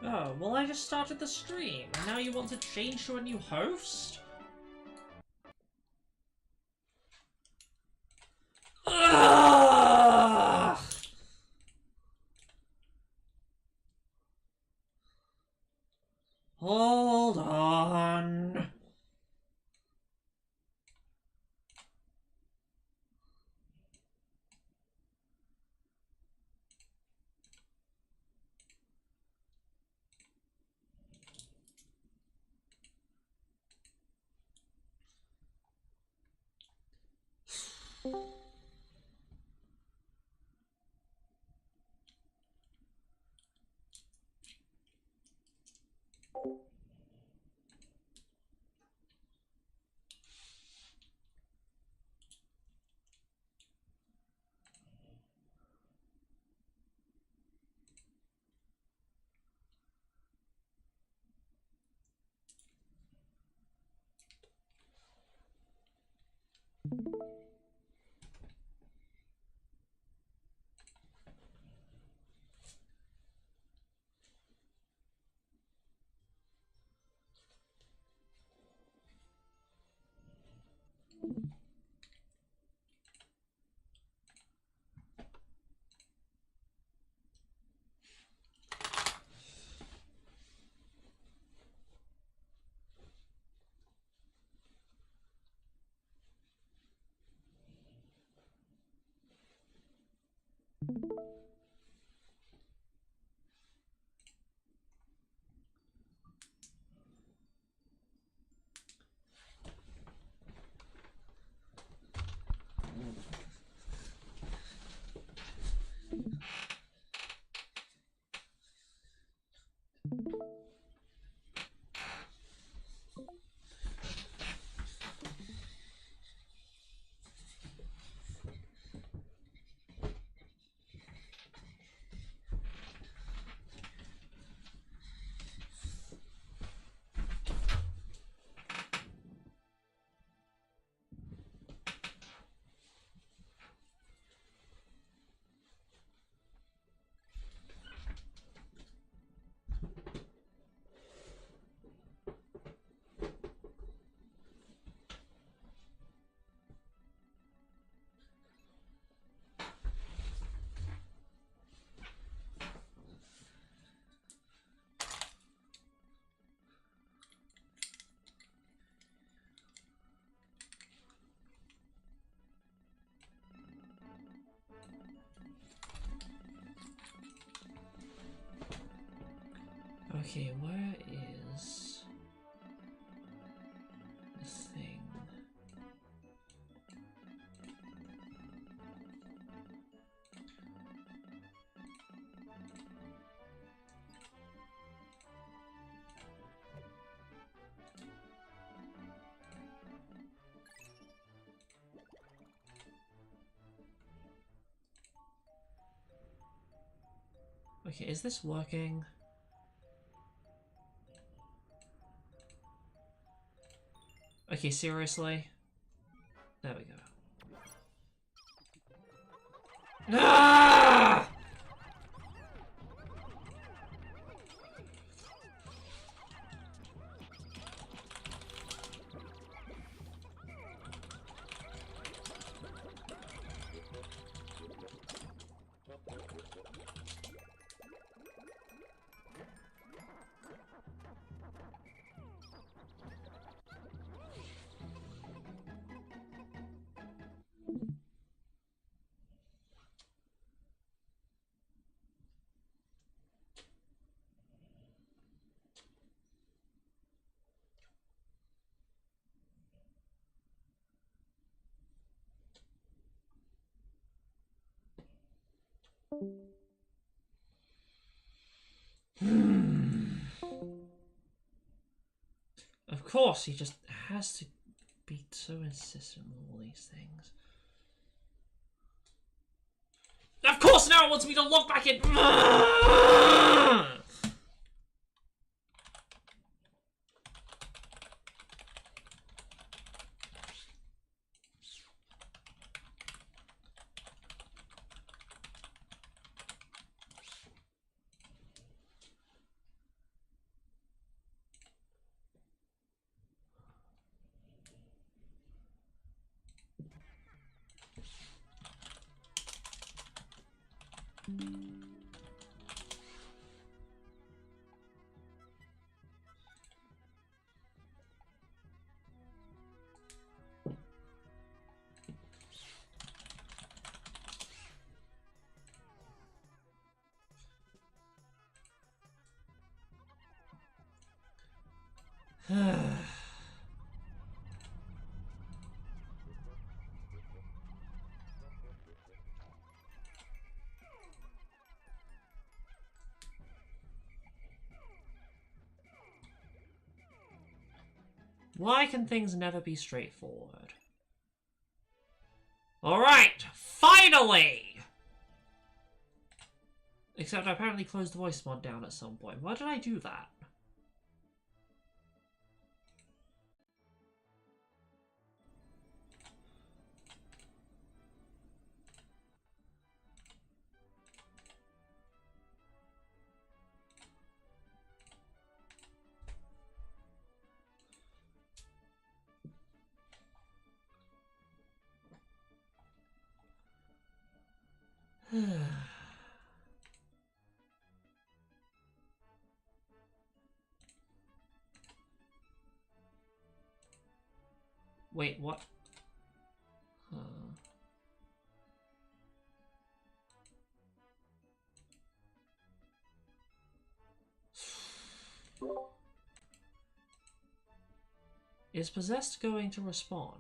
Oh, well I just started the stream, and now you want to change to a new host? Ugh! Hold on. Okay, where is the thing? Okay, is this working? Okay, seriously? There we go. Ah! Of course, he just has to be so insistent with all these things. Of course now it wants me to log back in! Why can things never be straightforward? Alright, finally! Except I apparently closed the voice mod down at some point. Why did I do that? Wait, what? Is Possessed going to respond?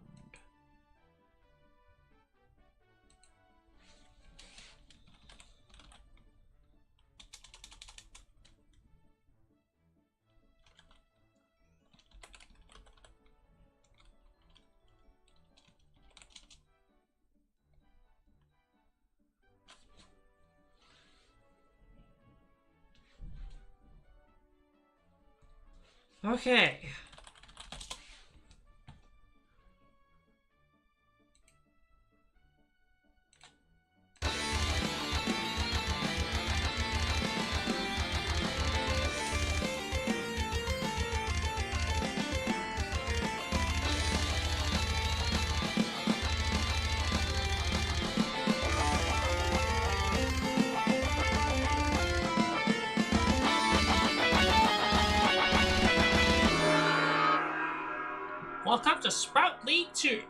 Okay. Welcome to Sprout League 2.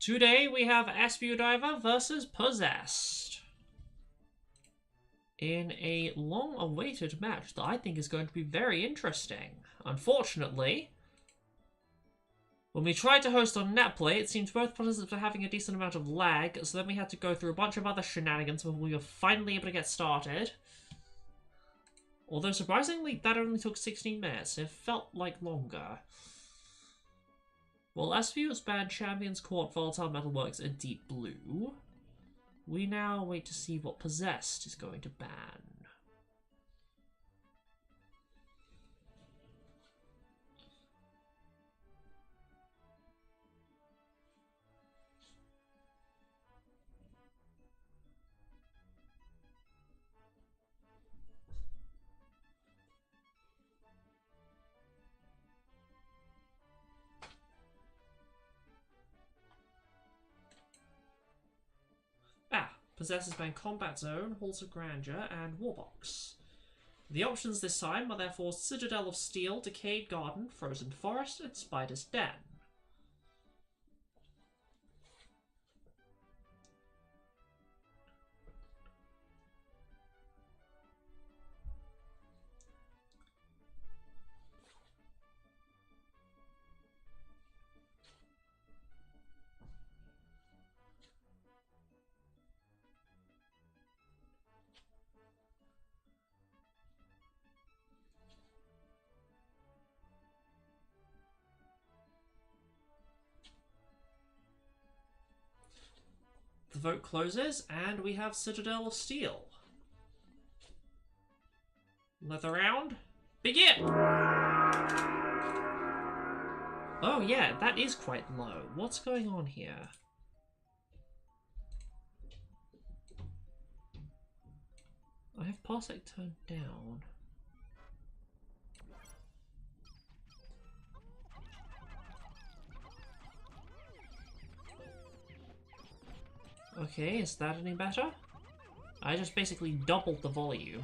Today we have Sbudiver versus Possessed. In a long-awaited match that I think is going to be very interesting. Unfortunately, when we tried to host on NetPlay, it seemed both participants were having a decent amount of lag, so then we had to go through a bunch of other shenanigans before we were finally able to get started. Although surprisingly, that only took 16 minutes. It felt like longer. While SVU's banned Champions Court Volatile Metalworks in Deep Blue, we now wait to see what Possessed is going to ban. Possesses ban Combat Zone, Halls of Grandeur, and Warbox. The options this time are therefore Citadel of Steel, Decayed Garden, Frozen Forest, and Spider's Den. The vote closes, and we have Citadel of Steel. Let the round begin! Oh yeah, that is quite low. What's going on here? I have Parsec turned down. Okay, is that any better? I just basically doubled the volume.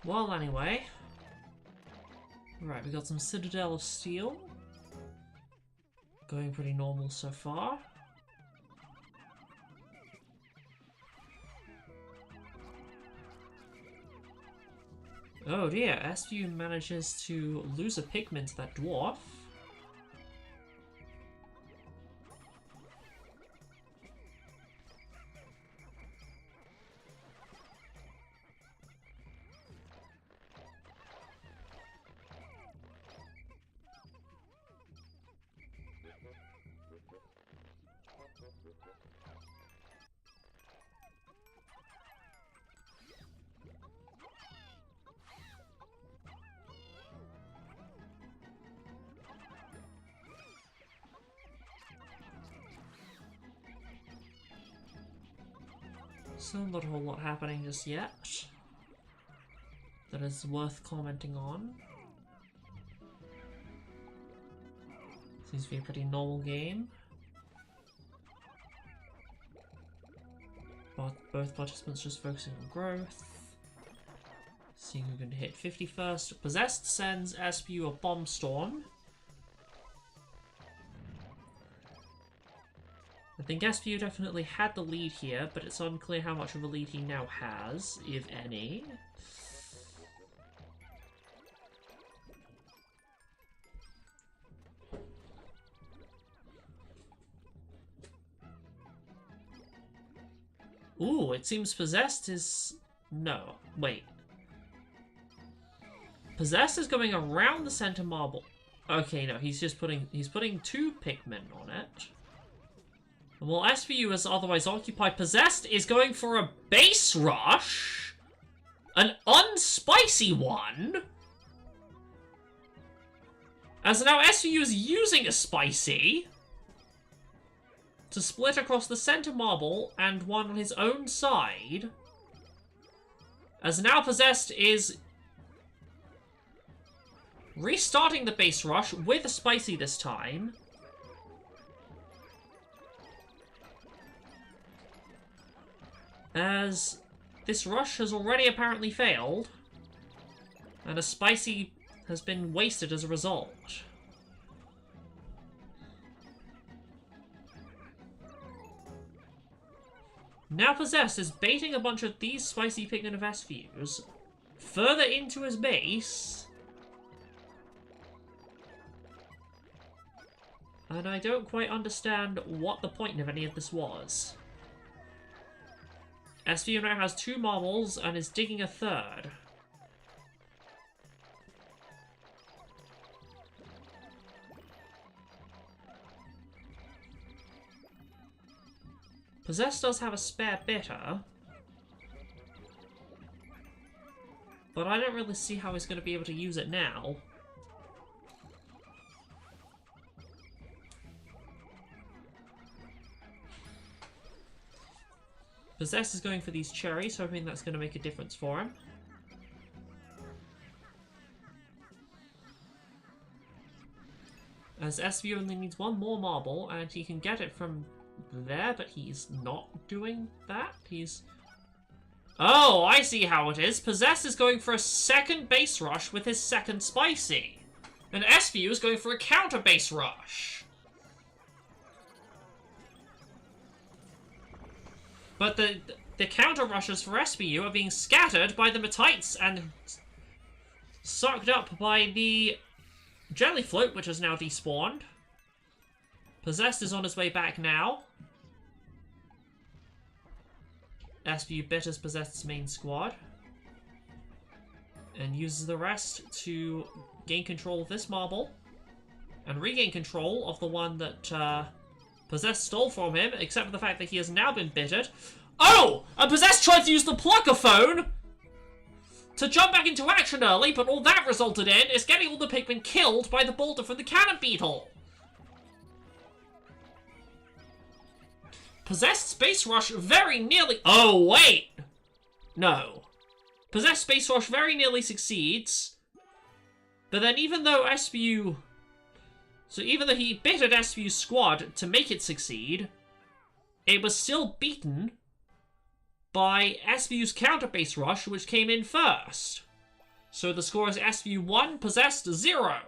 Well, anyway. Right, we got some Citadel of Steel. Going pretty normal so far. Oh dear, SVU manages to lose a Pikmin to that dwarf. Still not a whole lot happening just yet that is worth commenting on. Seems to be a pretty normal game. But both participants just focusing on growth. Seeing who can hit 50 first. Possessed sends SPU a bomb storm. I think SPU definitely had the lead here, but it's unclear how much of a lead he now has, if any. Ooh, it seems Possessed is... No, wait. Possessed is going around the center marble. Okay, no, he's putting 2 Pikmin on it. And while SVU is otherwise occupied, Possessed is going for a base rush. An unspicy one. As now SVU is using a spicy to split across the center marble and one on his own side. As now Possessed is restarting the base rush with a spicy this time. As this rush has already apparently failed, and a spicy has been wasted as a result. Now Possessed is baiting a bunch of these spicy Pikmin of SVUs further into his base. And I don't quite understand what the point of any of this was. SVU now has 2 marbles and is digging a 3rd. Possessed does have a spare bitter, but I don't really see how he's going to be able to use it now. Possessed is going for these cherries, hoping that's going to make a difference for him. As SVU only needs 1 more marble, and he can get it from there, but he's not doing that. He's... Oh, I see how it is. Possessed is going for a 2nd base rush with his 2nd spicy. And SVU is going for a counter base rush. But the counter rushes for SVU are being scattered by the Matites and sucked up by the Jelly Float, which has now despawned. Possessed is on his way back now. SVU bitters Possessed's main squad. And uses the rest to gain control of this marble. And regain control of the one that Possessed stole from him, except for the fact that he has now been bittered. Oh! And Possessed tried to use the Pluckerphone to jump back into action early, but all that resulted in is getting all the Pikmin killed by the boulder from the Cannon Beetle. Possessed Space Rush very nearly... Oh, wait! No. Possessed Space Rush very nearly succeeds. But then even though SBU... So even though he bitted SBU's squad to make it succeed, it was still beaten by SBU's counter base rush, which came in first. So the score is SBU 1, Possessed 0.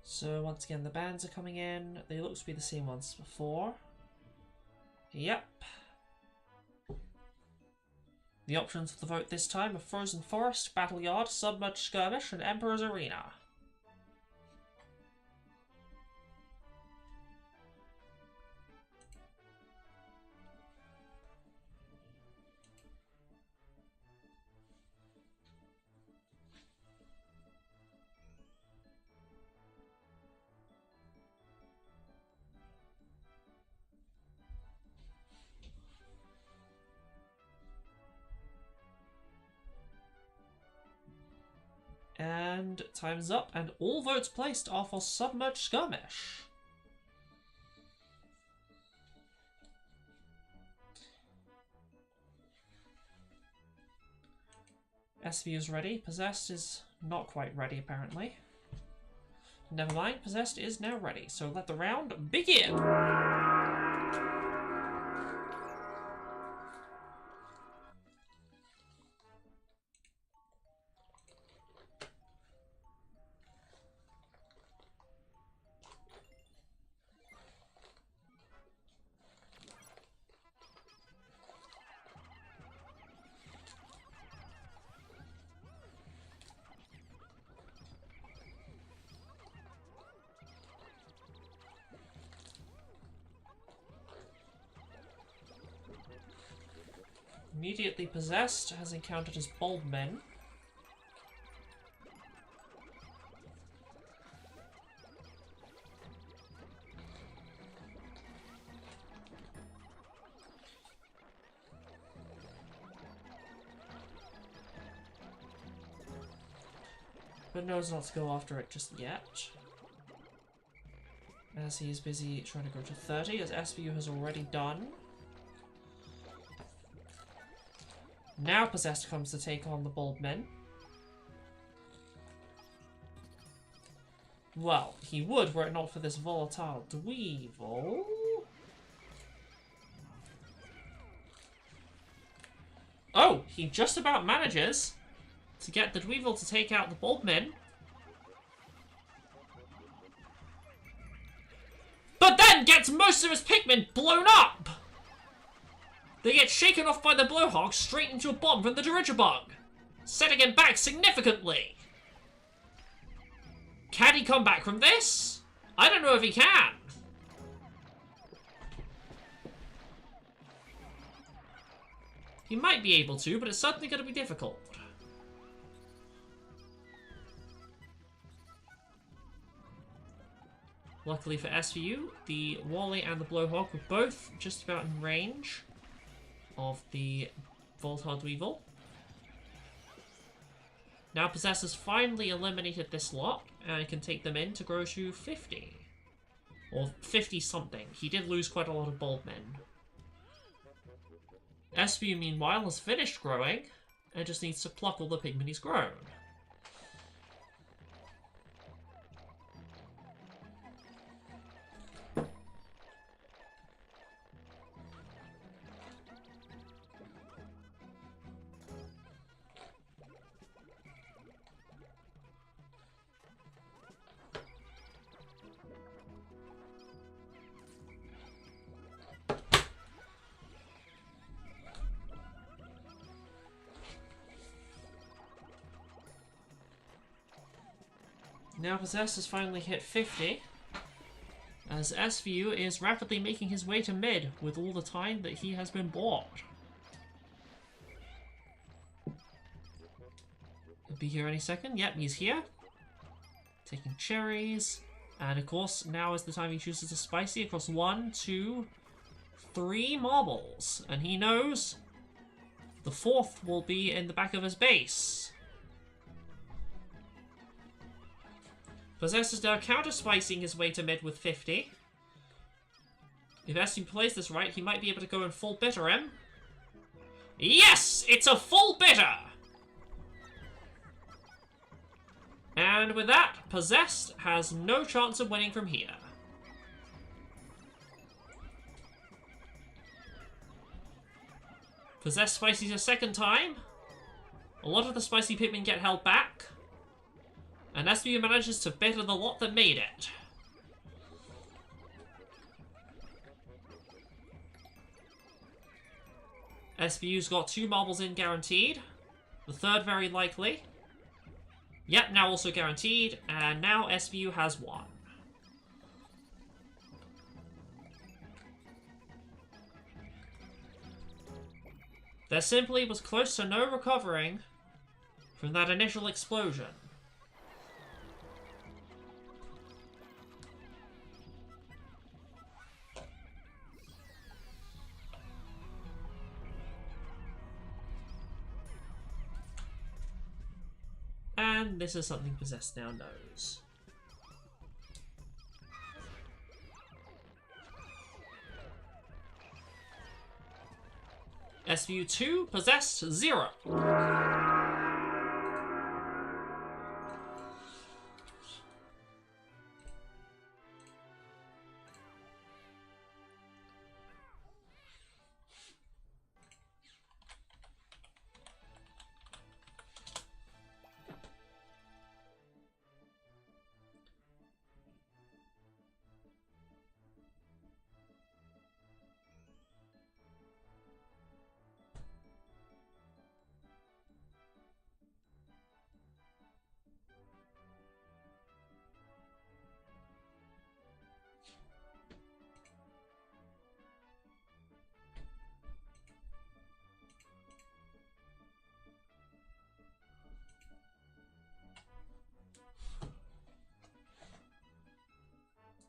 So once again, the bands are coming in. They look to be the same ones as before. Yep. The options for the vote this time are Frozen Forest, Battle Yard, Submerged Skirmish, and Emperor's Arena. And time's up, and all votes placed are for Submerged Skirmish. SV is ready. Possessed is not quite ready, apparently. Never mind, Possessed is now ready. So let the round begin! Immediately Possessed has encountered his bold men. But knows not to go after it just yet. As he is busy trying to go to 30, as SBU has already done. Now Possessed comes to take on the bold men. Well, he would were it not for this volatile Dweevil. Oh, he just about manages to get the Dweevil to take out the bold men. But then gets most of his Pikmin blown up! They get shaken off by the Blowhawk straight into a bomb from the Dirigibug, setting him back significantly. Can he come back from this? I don't know if he can. He might be able to, but it's certainly going to be difficult. Luckily for SVU, the Wally and the Blowhawk were both just about in range of the Voltard Weevil. Now Possessed has finally eliminated this lot, and can take them in to grow to 50. Or 50-something. He did lose quite a lot of bold men. SBU, meanwhile, has finished growing, and just needs to pluck all the Pikmin he's grown. Now Possess has finally hit 50, as SVU is rapidly making his way to mid with all the time that he has been bought. He'll be here any second. Yep, he's here. Taking cherries. And of course, now is the time he chooses a spicy across 1, 2, 3 marbles. And he knows the 4th will be in the back of his base. Possess is now counter-spicing his way to mid with 50. If SVU plays this right, he might be able to go in full bitter him. Yes! It's a full bitter! And with that, Possessed has no chance of winning from here. Possessed spices a second time. A lot of the spicy Pikmin get held back. And SVU manages to bitter the lot that made it. SVU's got 2 marbles in guaranteed. The 3rd very likely. Yep, now also guaranteed, and now SVU has 1. There simply was close to no recovering from that initial explosion. And this is something Possessed now knows. SVU 2, Possessed 0.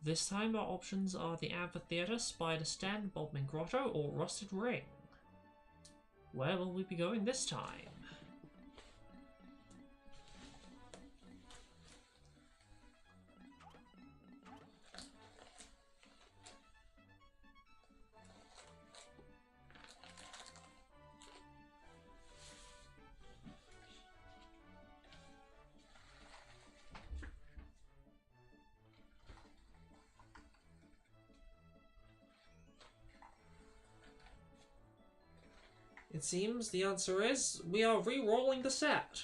This time our options are the Amphitheater, Spider Stand, Bodmin Grotto, or Rusted Ring. Where will we be going this time? It seems the answer is we are re-rolling the set.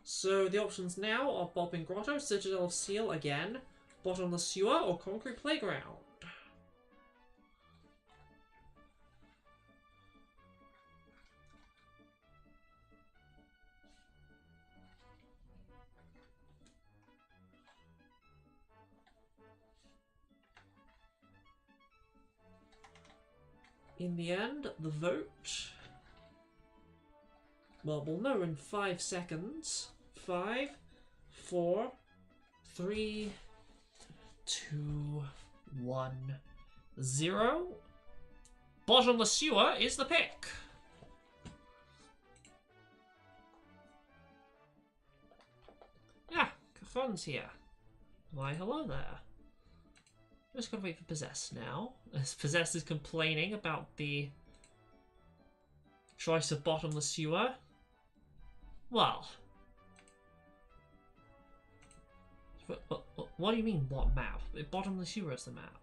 So the options now are Bodmin Grotto, Citadel of Steel again, Bottomless Sewer, or Concrete Playground. In the end, the vote... well, we'll know in 5 seconds. 5, 4, 3, 2, 1, 0. Bottomless Sewer is the pick. Ah, Cafon's here. Why, hello there. Just gotta wait for Possess now. As Possess is complaining about the choice of Bottomless Sewer. Well. What do you mean, what map? Bottomless Sewer is the map.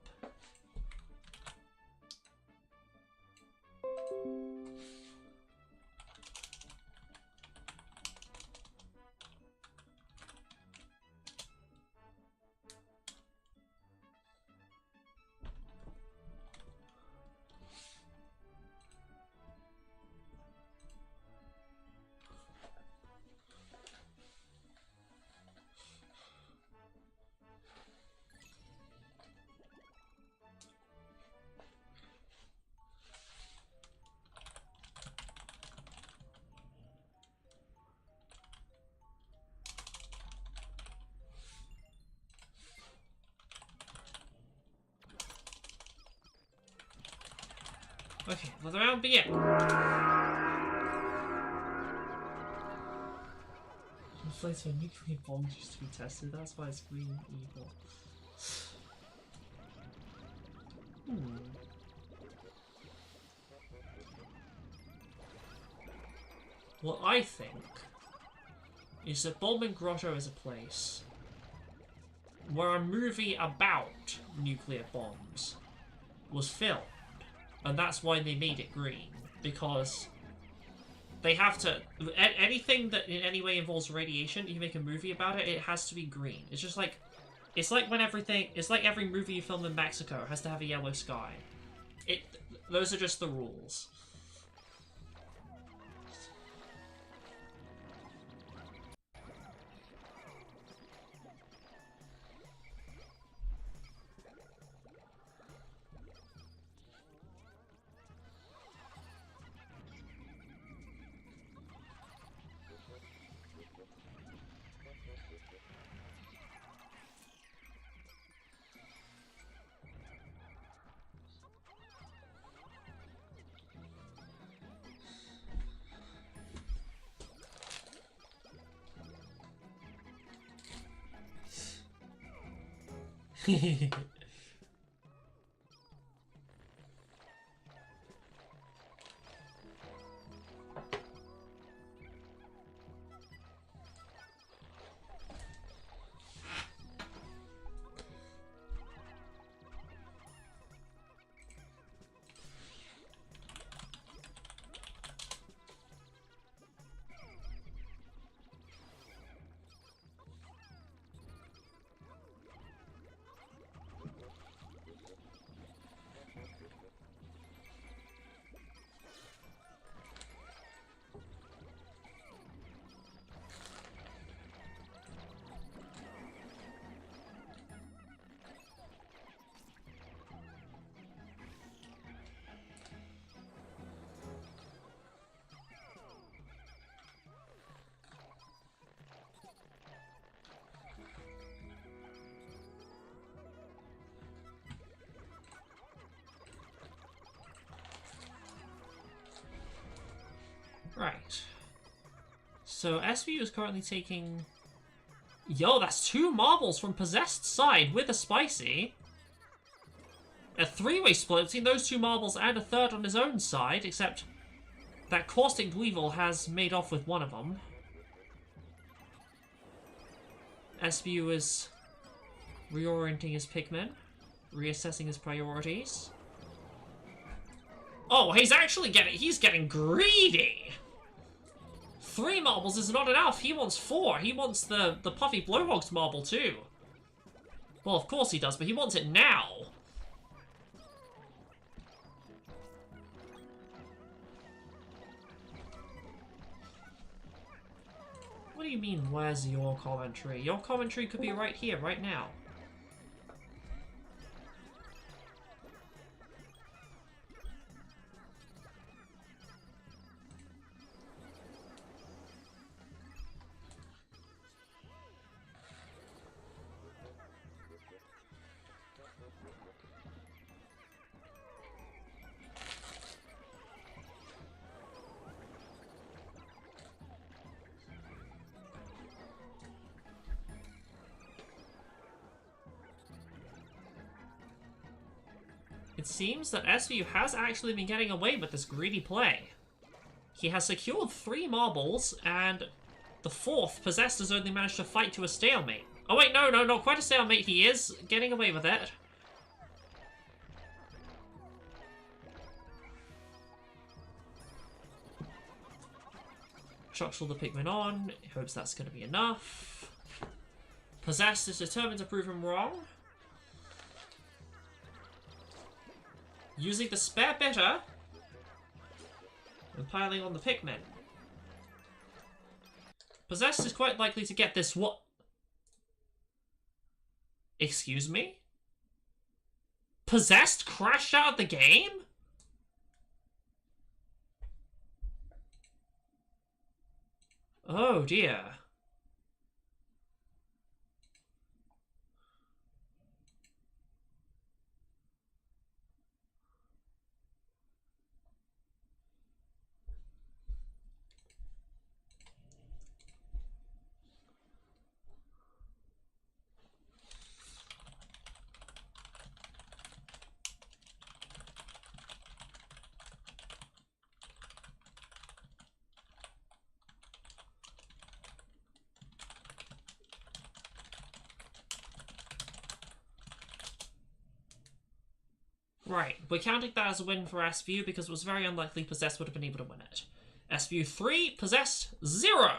Okay, let the round begin. Place where nuclear bombs used to be tested, that's why it's green evil. What I think is that Bulman Grotto is a place where a movie about nuclear bombs was filmed. And that's why they made it green. Because they have to... Anything that in any way involves radiation, you make a movie about it, it has to be green. It's just like... It's like when everything... It's like every movie you film in Mexico has to have a yellow sky. Those are just the rules. Right. So SVU is currently taking... Yo, that's 2 marbles from Possessed side with a spicy. A 3-way split between those 2 marbles and a third on his own side, except that Caustic Weevil has made off with one of them. SVU is reorienting his Pikmin, reassessing his priorities. Oh, he's actually getting greedy! 3 marbles is not enough. He wants 4. He wants the Puffy Blowhog's marble too. Well, of course he does, but he wants it now. What do you mean, where's your commentary? Your commentary could be right here, right now. It seems that SVU has actually been getting away with this greedy play. He has secured 3 marbles, and the 4th, Possessed, has only managed to fight to a stalemate. Oh wait, no, not quite a stalemate. He is getting away with it. Shocks all the Pikmin on, hopes that's going to be enough. Possessed is determined to prove him wrong. Using the spare bitter and piling on the Pikmin. Possessed is quite likely to get this what? Excuse me? Possessed crashed out of the game? Oh dear. Right, we're counting that as a win for SVU because it was very unlikely Possessed would have been able to win it. SVU 3, Possessed 0!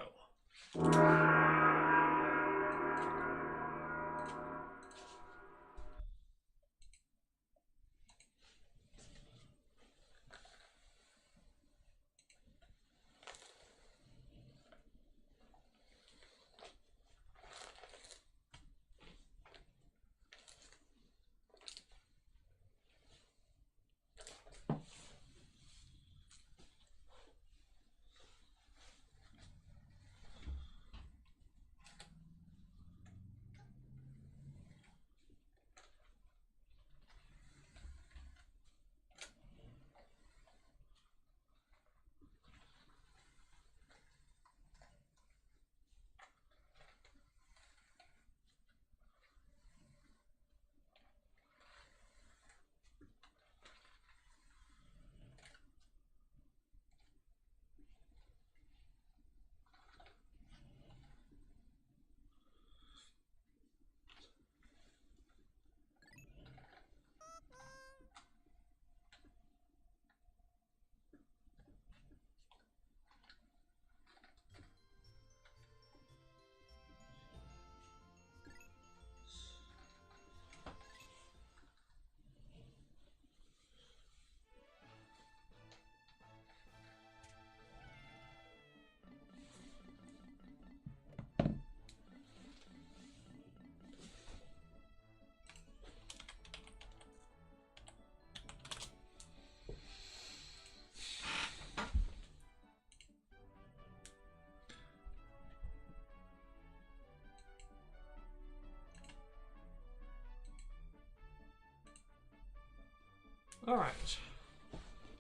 Alright.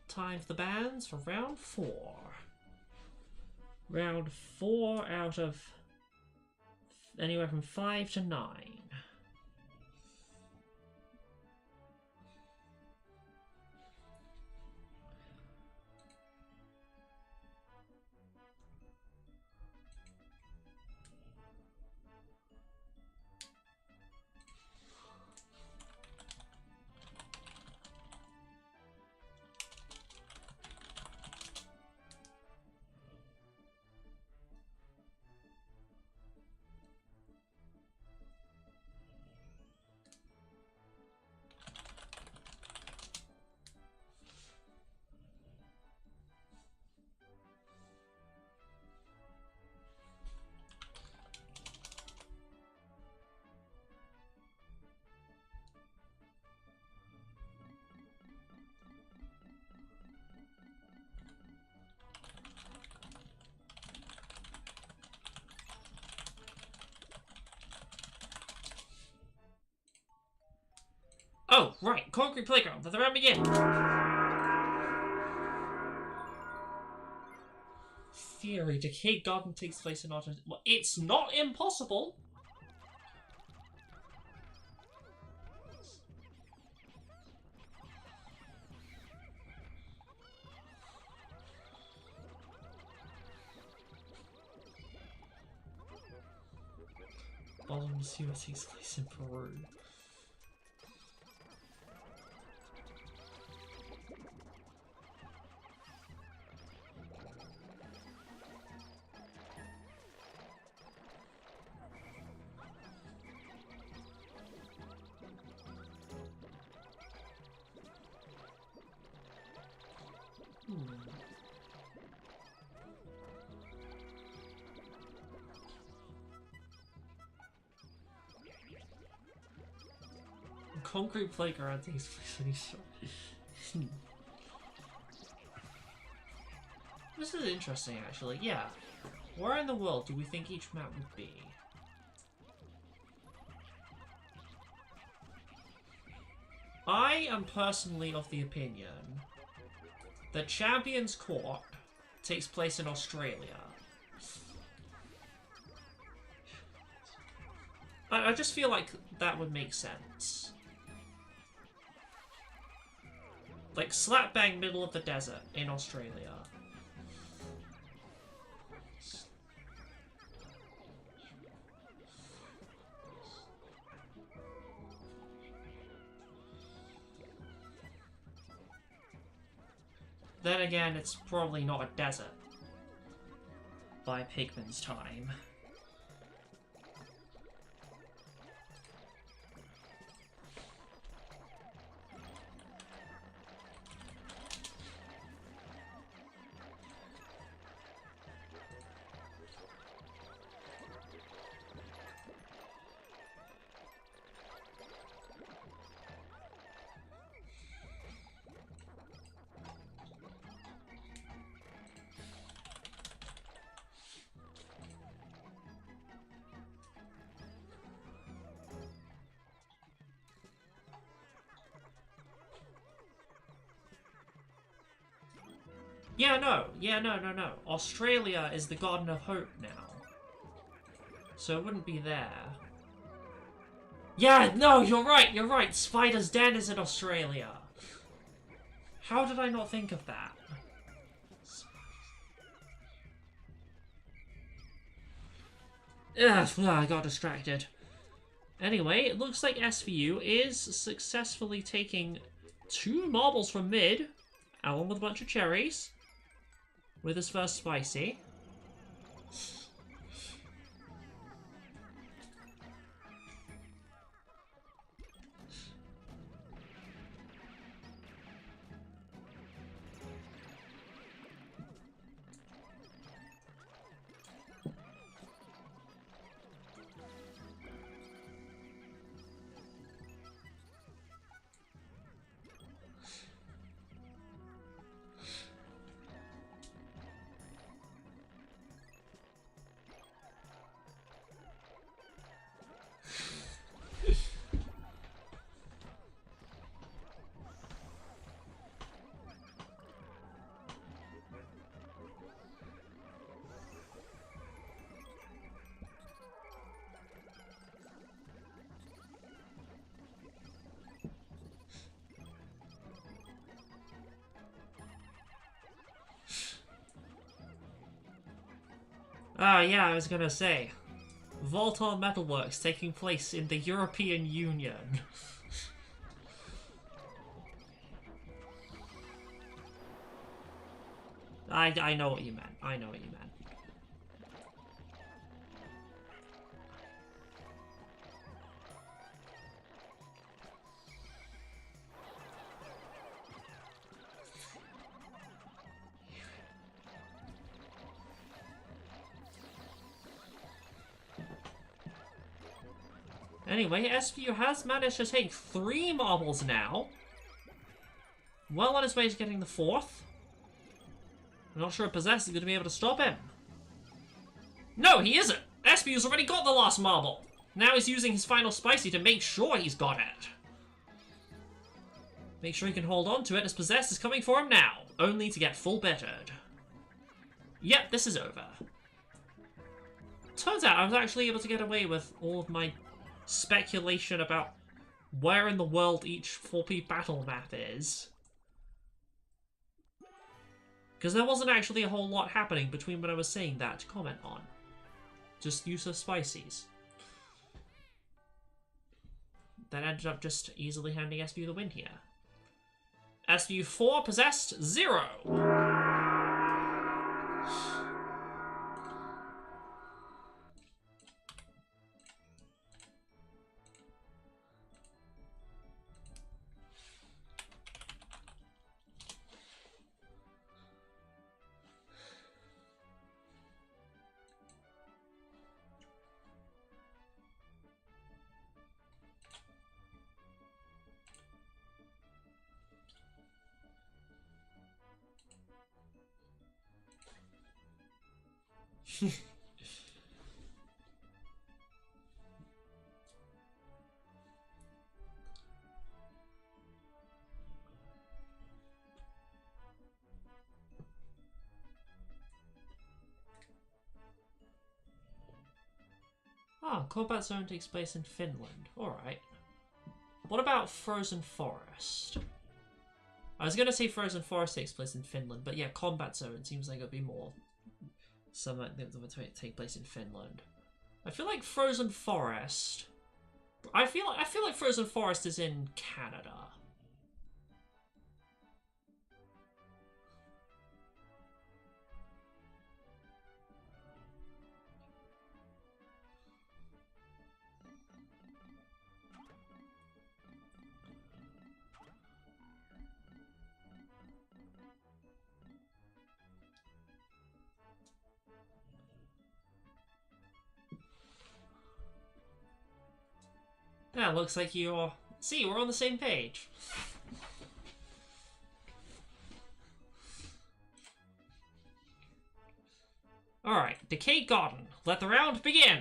Time for the bands for round 4. Round 4 out of anywhere from 5 to 9. Oh, right, Concrete Playground, let the round begin! Theory, Decayed Garden takes place in autumn. Well, it's not impossible! Bottom sewer takes place in Peru. Concrete Playground takes place in East. This is interesting, actually. Yeah. Where in the world do we think each map would be? I am personally of the opinion that Champions Court takes place in Australia. I just feel like that would make sense. Like, slap bang middle of the desert in Australia. Then again, it's probably not a desert by Pikmin's time. Yeah, no. Australia is the Garden of Hope now. So it wouldn't be there. Yeah, no, you're right. Spider's Den is in Australia. How did I not think of that? Ugh, I got distracted. Anyway, it looks like SVU is successfully taking 2 marbles from mid, along with a bunch of cherries, with his first spicy. Yeah, I was gonna say. Voltar Metalworks taking place in the European Union. I know what you meant. I know what you meant. Anyway, SVU has managed to take 3 marbles now. Well on his way to getting the 4th. I'm not sure if Possess is going to be able to stop him. No, he isn't! SVU's already got the last marble! Now he's using his final spicy to make sure he's got it. Make sure he can hold on to it as Possess is coming for him now, only to get full bettered. Yep, this is over. Turns out I was actually able to get away with all of my speculation about where in the world each 4P battle map is. Because there wasn't actually a whole lot happening between when I was saying that to comment on. Just use of spices. That ended up just easily handing SVU the win here. SVU 4, Possessed 0. Ah, combat zone takes place in Finland. Alright. What about Frozen Forest? I was gonna say Frozen Forest takes place in Finland, but yeah, combat zone seems like it'd be more something that would take place in Finland. I feel like Frozen Forest. I feel like Frozen Forest is in Canada. Yeah, looks like you're... See, we're on the same page. Alright, Decayed Garden. Let the round begin!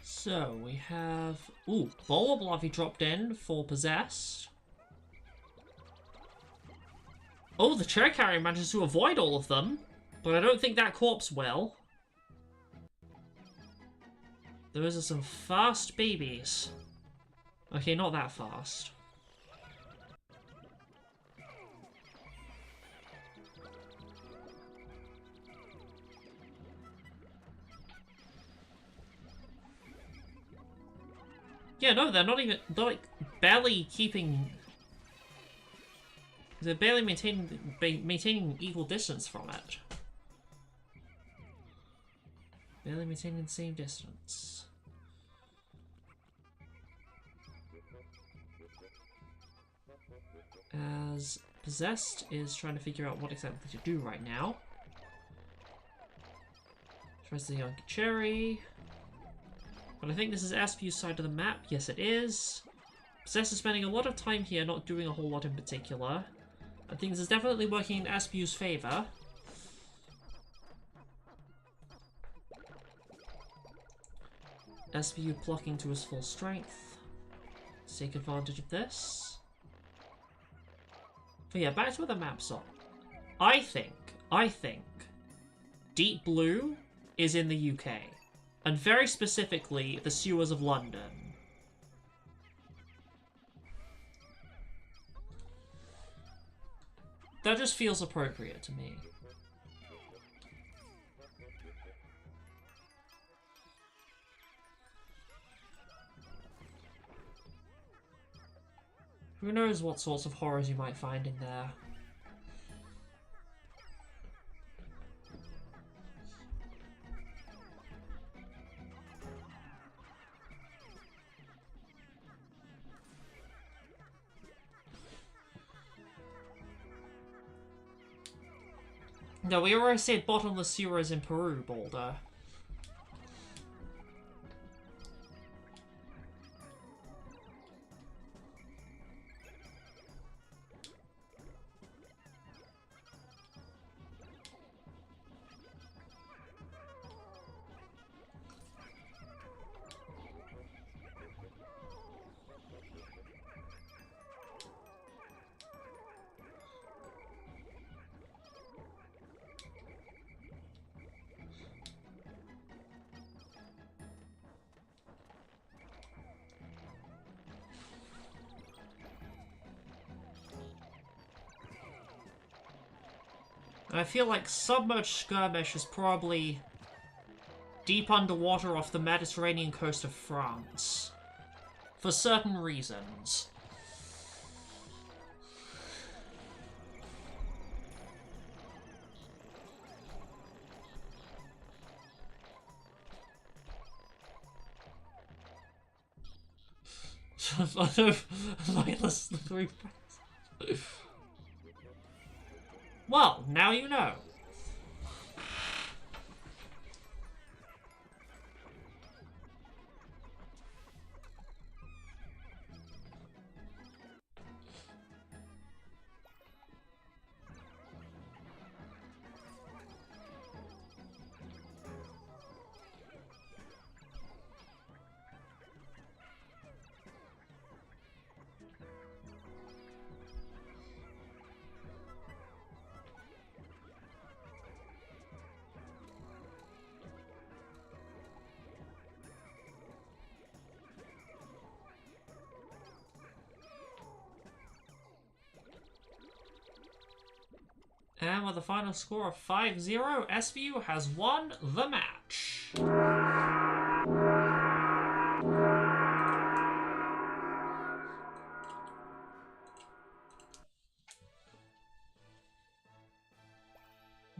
So, we have... Ooh, Bulblavi dropped in for Possessed. Oh, the chair carrier manages to avoid all of them, but I don't think that corpse will. Those are some fast babies. Okay, not that fast. Yeah, no, they're not even... They're, like, barely keeping... They're barely maintaining equal distance from it. Barely maintaining the same distance. As Possessed is trying to figure out what exactly to do right now. Tries the Young Cherry. But I think this is Aspu's side of the map. Yes, it is. Possessed is spending a lot of time here, not doing a whole lot in particular. I think this is definitely working in Aspu's favor. Aspu plucking to his full strength. Let's take advantage of this. But yeah, back to where the map's on. I think Deep Blue is in the UK. And very specifically, the sewers of London. That just feels appropriate to me. Who knows what sorts of horrors you might find in there. No, we already said bottomless sewers in Peru, Boulder. I feel like Submerged Skirmish is probably deep underwater off the Mediterranean coast of France. For certain reasons. Mindless 3 Well, now you know. And with a final score of 5-0, SVU has won the match.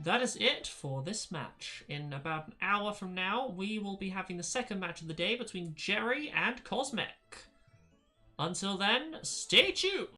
That is it for this match. In about an hour from now, we will be having the second match of the day between Jerry and Cosmic. Until then, stay tuned!